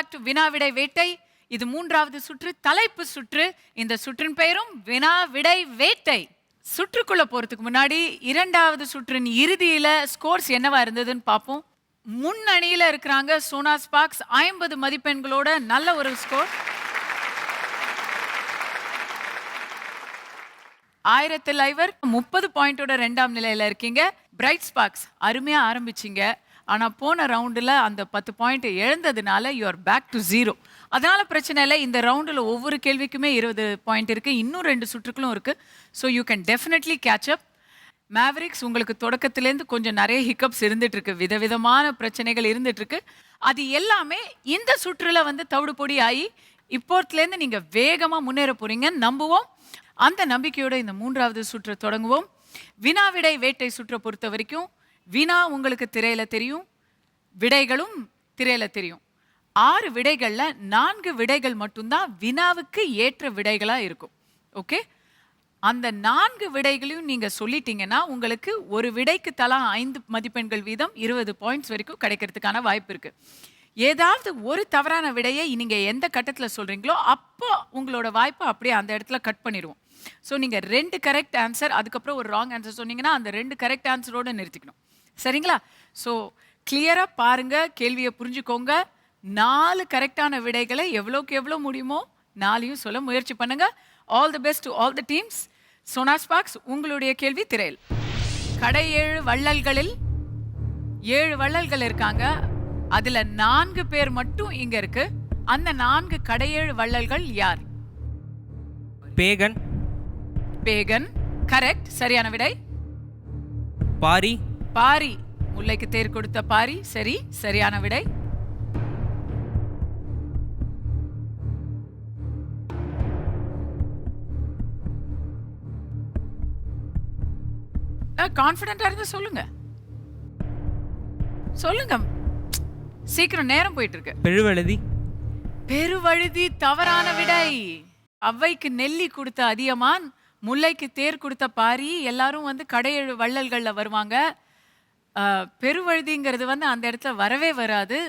Back to வினா விடை வேட்டை. இது மூன்றாவது சுற்று, தலைப்பு சுற்று. இந்த சுற்றின் பெயரும் வினா விடை வேட்டை. சுற்றுக்குள்ள போறதுக்கு முன்னாடி இரண்டாவது சுற்றின் இறுதியில ஸ்கோர்ஸ் என்னவா இருந்ததுன்னு பார்ப்போம். முன்னணியில இருக்கிறாங்க சோனா ஸ்பார்க்ஸ் 50 மதிப்பெண்களோட நல்ல ஒரு ஸ்கோர். 1000 ஐவர் 30 பாயிண்டோட 2ஆம் நிலையில இருக்கீங்க. பிரைட் ஸ்பார்க்ஸ் அருமையா ஆரம்பிச்சிங்க. ஆனா போன ரவுண்டில் அந்த 10 பாயிண்ட் இழந்ததுனால யூ ஆர் பேக் டு 0. அதனால பிரச்சனை இல்லை. இந்த ரவுண்டில் ஒவ்வொரு கேள்விக்குமே 20 பாயிண்ட் இருக்கு. இன்னும் 2 சுற்றுக்களும் இருக்கு. So you can definitely catch up. Mavericks உங்களுக்கு தொடக்கத்திலேருந்து கொஞ்சம் நிறைய ஹிக்கப்ஸ் இருந்துட்டு இருக்கு, விதவிதமான பிரச்சனைகள் இருந்துட்டு இருக்கு. அது எல்லாமே இந்த சுற்றுல வந்து தவிடுபொடி ஆகி இப்போத்துலேருந்து நீங்க வேகமா முன்னேற போறீங்க நம்புவோம். அந்த நம்பிக்கையோட இந்த மூன்றாவது சுற்று தொடங்குவோம். வினாவிடை வேட்டை சுற்றை பொறுத்த வரைக்கும் வினா உங்களுக்கு திரையில தெரியும், விடைகளும் திரையில தெரியும். 6 விடைகள்ல 4 விடைகள் மட்டும்தான் வினாவுக்கு ஏற்ற விடைகளா இருக்கும். ஓகே, அந்த 4 விடைகளையும் நீங்க சொல்லிட்டீங்கன்னா உங்களுக்கு ஒரு விடைக்கு தலா 5 மதிப்பெண்கள் வீதம் 20 பாயிண்ட்ஸ் வரைக்கும் கிடைக்கிறதுக்கான வாய்ப்பு இருக்கு. ஏதாவது ஒரு தவறான விடையை நீங்க எந்த கட்டத்தில் சொல்றீங்களோ அப்போ உங்களோட வாய்ப்பை அப்படியே அந்த இடத்துல கட் பண்ணிடுவோம். ஸோ நீங்க 2 கரெக்ட் ஆன்சர் அதுக்கப்புறம் ஒரு ராங் ஆன்சர் சொன்னீங்கன்னா அந்த 2 கரெக்ட் ஆன்சரோட நிறுத்திக்கணும். சரிங்களா? ஸோ கிளியரா பாருங்க, கேள்வியை புரிஞ்சுக்கோங்க. 4 கரெக்டான விடைகளை எவ்வளோக்கு எவ்வளோ முடியுமோ 4ஐயும் சொல்ல முயற்சி பண்ணுங்க. All the best to all the teams. Sona Sparks உங்களுடைய கேள்வி திரையில். கடை 7 வள்ளல்களில் 7 வள்ளல்கள் இருக்காங்க. அதுல 4 பேர் மட்டும் இங்க இருக்கு. அந்த 4 கடை 7 வள்ளல்கள் யார்? பேகன். பேகன் கரெக்ட், சரியான விடை. பாரி. பாரி, முல்லைக்கு தேர் கொடுத்த பாரி, சரி, சரியான விடை. கான்ஃபிடென்ட்டா இருந்து சொல்லுங்க, சொல்லுங்க, சீக்கிரம், நேரம் போயிட்டு இருக்கு. பெருவழுதி. பெருவழுதி தவறான விடை. அவ்வைக்கு நெல்லி கொடுத்த அதியமான், முல்லைக்கு தேர் கொடுத்த பாரி, எல்லாரும் வந்து கடையேழு வள்ளல்கள்ல வருவாங்க. பெருவழுதிங்கிறது வந்து அந்த இடத்துல வரவே வராது.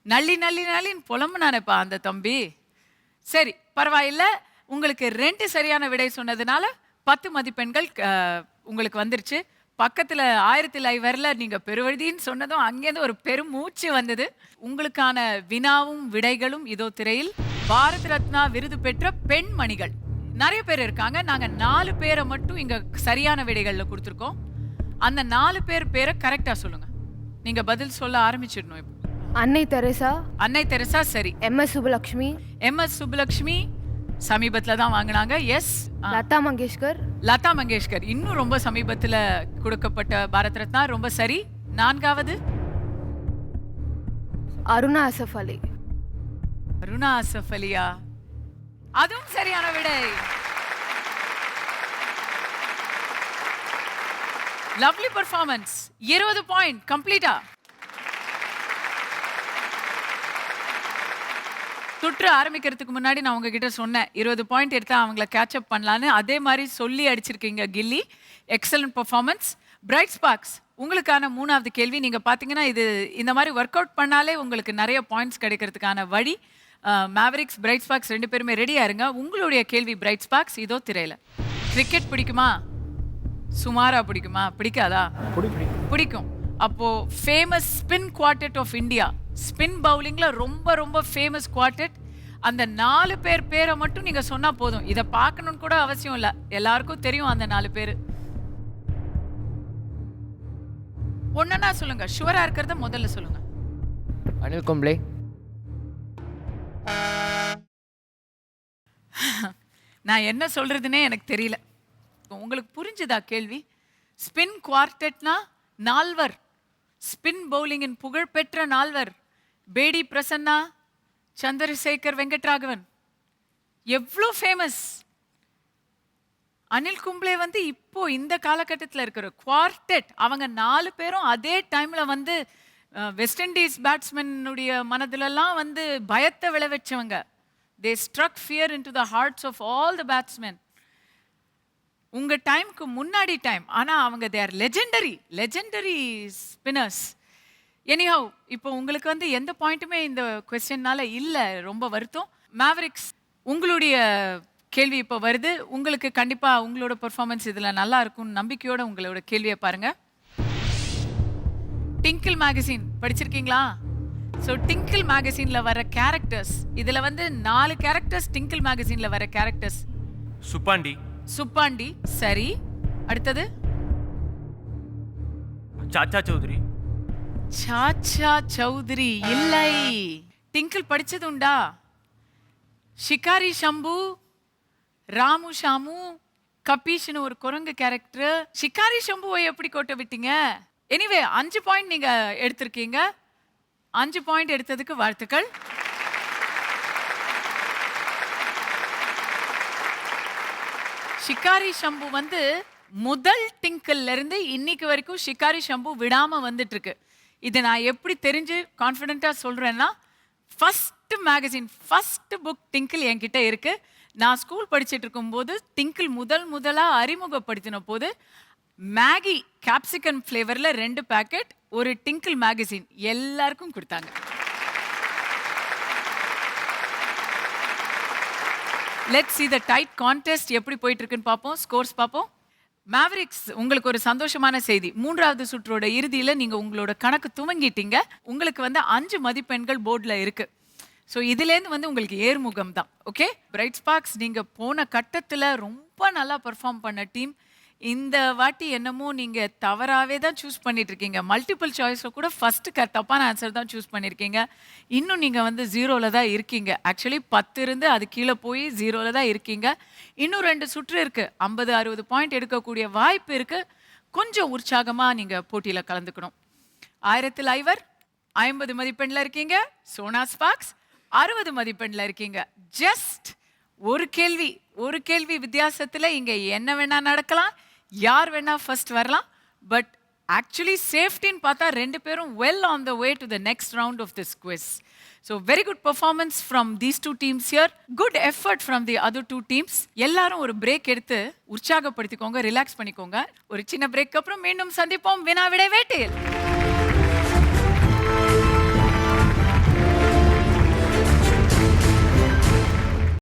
நல்லி நல்லி நல்லின்னு புலம்புனானேப்பா அந்த தம்பி. சரி, பரவாயில்ல. உங்களுக்கு 2 சரியான விடை சொன்னதுனால 10 மதிப்பெண்கள் உங்களுக்கு வந்துருச்சு. பக்கத்தில் 1000 ஐவரில் நீங்கள் பெருவழுதின்னு சொன்னதும் அங்கேருந்து ஒரு பெரும் மூச்சு வந்தது. உங்களுக்கான வினாவும் விடைகளும் இதோ திரையில். பாரத் ரத்னா விருது பெற்ற பெண்மணிகள் நிறைய பேர் இருக்காங்க. நாங்கள் 4 பேரை மட்டும் இங்கே சரியான விடைகளில் கொடுத்துருக்கோம். அந்த 4 பேர் பேரை கரெக்டாக சொல்லுங்க. நீங்கள் பதில் சொல்ல ஆரம்பிச்சிடணும். இப்போ அன்னை தெரசா. அன்னை தெரசா சரி. MS சுப்புலக்ஷ்மி. MS சுப்புலக்ஷ்மி சமீபத்தில் தான் வாங்கினாங்க. எஸ். லதா மங்கேஷ்கர். லதா மங்கேஷ்கர் இன்னும் ரொம்ப சமீபத்தில் கொடுக்கப்பட்ட பாரத் ரத்னா, ரொம்ப சரி. 4வது அருணா அசஃப் அலி. அருணா அசஃப் அலியா, அதுவும் சரியான விடை. Lovely performance. 20 பாயிண்ட் கம்ப்ளீட்டா. சுற்று ஆரம்பிக்கிறதுக்கு முன்னாடி நான் உங்ககிட்ட சொன்னேன் 20 பாயிண்ட் எடுத்தா அவங்கள கேட்சப் பண்ணலான்னு. அதே மாதிரி சொல்லி அடிச்சிருக்கீங்க கில்லி. Excellent performance. பிரைட் ஸ்பார்க்ஸ் உங்களுக்கான 3வது கேள்வி. நீங்கள் பார்த்தீங்கன்னா இது இந்த மாதிரி ஒர்க் அவுட் பண்ணாலே உங்களுக்கு நிறைய பாயிண்ட்ஸ் கிடைக்கிறதுக்கான வழி. மேவரிக்ஸ், பிரைட் ஸ்பார்க்ஸ் 2 பேருமே ரெடியாக இருங்க. உங்களுடைய கேள்வி பிரைட் ஸ்பார்க்ஸ் இதோ திரையில். கிரிக்கெட் பிடிக்குமா? சுமாரா பிடிக்குமா? பிடிக்காதா? பிடிக்கும். அப்போ famous spin quartet of India, spin பவுலிங்ல ரொம்ப ரொம்ப ஃபேமஸ் குவார்டெட். அந்த 4 பேர் பேரை மட்டும் நீங்க சொன்னா போதும். இதை பார்க்கணும்னு கூட அவசியம் இல்லை, எல்லாருக்கும் தெரியும் அந்த 4 பேர். ஒன்னா சொல்லுங்க, ஷுவரா இருக்கிறத முதல்ல சொல்லுங்க. அனில் கும்ப்ளே. நான் என்ன சொல்றதுன்னே எனக்கு தெரியல. உங்களுக்கு புரிஞ்சுதா கேள்வி? ஸ்பின் குவார்டெட்னா 4வர், ஸ்பின் பவுலிங்கின் புகழ்பெற்ற 4வர். பேடி பிரசன்னா, சந்திரசேகர் வெங்கட்ராகவன், எவ்வளோ ஃபேமஸ். அனில் கும்ப்ளே வந்து இப்போ இந்த காலகட்டத்தில் இருக்கிற குவார்டெட். அவங்க 4 பேரும் அதே டைம்ல வந்து வெஸ்ட் இண்டீஸ் பேட்ஸ்மேனுடைய மனதிலெல்லாம் வந்து பயத்தை விளைவிச்சவங்க. They struck fear into the hearts of all the batsmen. உங்க டைமுக்கு முன்னாடி டைம். ஆனா அவங்க they are legendary spinners. Anyhow இப்போ உங்களுக்கு வந்து எந்த பாயிண்ட்டுமே இந்த கொஸ்டின்னால இல்ல, ரொம்ப வருத்தம். மேவரிக்ஸ், உங்களுடைய கேள்வி இப்போ வருது. உங்களுக்கு கண்டிப்பா உங்களோட பெர்ஃபார்மன்ஸ் இதுல நல்லா இருக்கும்னு நம்பிக்கையோட உங்களோட கேள்வியை பாருங்க. டிங்கிள் மேகசின் படிச்சிருக்கீங்களா? ஸோ டிங்கிள் மேகசின்ல வர கேரக்டர்ஸ், இதுல வந்து 4 கேரக்டர்ஸ் டிங்கிள் மேகசின்ல வர கேரக்டர்ஸ். சுப்பாண்டி, சுப்பாண்டி சரி. அடுத்தது சாச்சா சௌத்ரி, சாச்சா சௌத்ரி இல்லை. டிங்கிள் படிச்சது உண்டா? ஷிகாரி ஷம்பு, ராமு ஷாமு, கபீஷ்னு ஒரு குரங்கு கேரக்டர். ஷிகாரி ஷம்புவை எப்படி கோட்ட விட்டீங்க? எனிவே 5 பாயிண்ட் நீங்க எடுத்திருக்கீங்க. 5 பாயிண்ட் எடுத்ததுக்கு வாழ்த்துக்கள். ஷிகாரி ஷம்பு வந்து முதல் டிங்கிள்ல இருந்து இன்னைக்கு வரைக்கும் ஷிகாரி ஷம்பு விடாம வந்துட்டு இருக்கு. இது நான் எப்படி தெரிஞ்சு கான்ஃபிடென்ட்டா சொல்றேன்னா, ஃபர்ஸ்ட் மேகசின், ஃபர்ஸ்ட் புக் டிங்கிள் என்கிட்ட இருக்கு. நான் ஸ்கூல் படிச்சுட்டு இருக்கும்போது டிங்கிள் முதலா அறிமுகப்படுத்தின போது மேகி கேப்சிகன் ஃப்ளேவர்ல 2 பேக்கெட், ஒரு டிங்கிள் மேகசின் எல்லாருக்கும் கொடுத்தாங்க. Let's see the tight contest எப்படி போயிட்டு இருக்குன்னு பார்ப்போம். ஸ்கோர்ஸ் பார்ப்போம். மேவரிக்ஸ், உங்களுக்கு ஒரு சந்தோஷமான செய்தி. 3வது சுற்றோட இறுதியில நீங்க உங்களோட கணக்கு துவங்கிட்டீங்க. உங்களுக்கு வந்து 5 மதிப்பெண்கள் போர்டுல இருக்கு. ஸோ இதுலேருந்து வந்து உங்களுக்கு ஏர்முகம் தான். ஓகே, பிரைட் ஸ்பார்க்ஸ், நீங்க போன கட்டத்துல ரொம்ப நல்லா பெர்ஃபார்ம் பண்ண டீம். இந்த வாட்டி என்னமோ நீங்க தவறாவே தான் சூஸ் பண்ணிட்டு இருக்கீங்க. மல்டிபிள் சாய்ஸில் கூட ஃபர்ஸ்ட் தப்பான ஆன்சர் தான் சூஸ் பண்ணியிருக்கீங்க. இன்னும் நீங்க வந்து 0ல தான் இருக்கீங்க. ஆக்சுவலி 10 இருந்து அது கீழே போய் 0ல தான் இருக்கீங்க. இன்னும் 2 சுற்று இருக்கு. 50-60 பாயிண்ட் எடுக்கக்கூடிய வாய்ப்பு இருக்கு. கொஞ்சம் உற்சாகமா நீங்க போட்டியில கலந்துக்கணும். 1000 ஐவர் 50 மதிப்பெண்ல இருக்கீங்க. சோனா ஸ்பார்க்ஸ் 60 மதிப்பெண்ல இருக்கீங்க. ஜஸ்ட் ஒரு கேள்வி வித்தியாசத்துல இங்க என்ன வேணா நடக்கலாம், யார் வேணா ஃபர்ஸ்ட் வரலாம். பட் ஆக்சுவலி சேஃப்டின்னு பார்த்தா 2 பேரும் well on the way to the next round of this quiz. So very good performance from these 2 teams here. Good effort from the other 2 teams. எல்லாரும் ஒரு பிரேக் எடுத்து உற்சாகப்படுத்திக்கோங்க, ரிலாக்ஸ் பண்ணிக்கோங்க. ஒரு சின்ன பிரேக் அப்புறம் மீண்டும் சந்திப்போம் வினா விடை வேட்டையில்.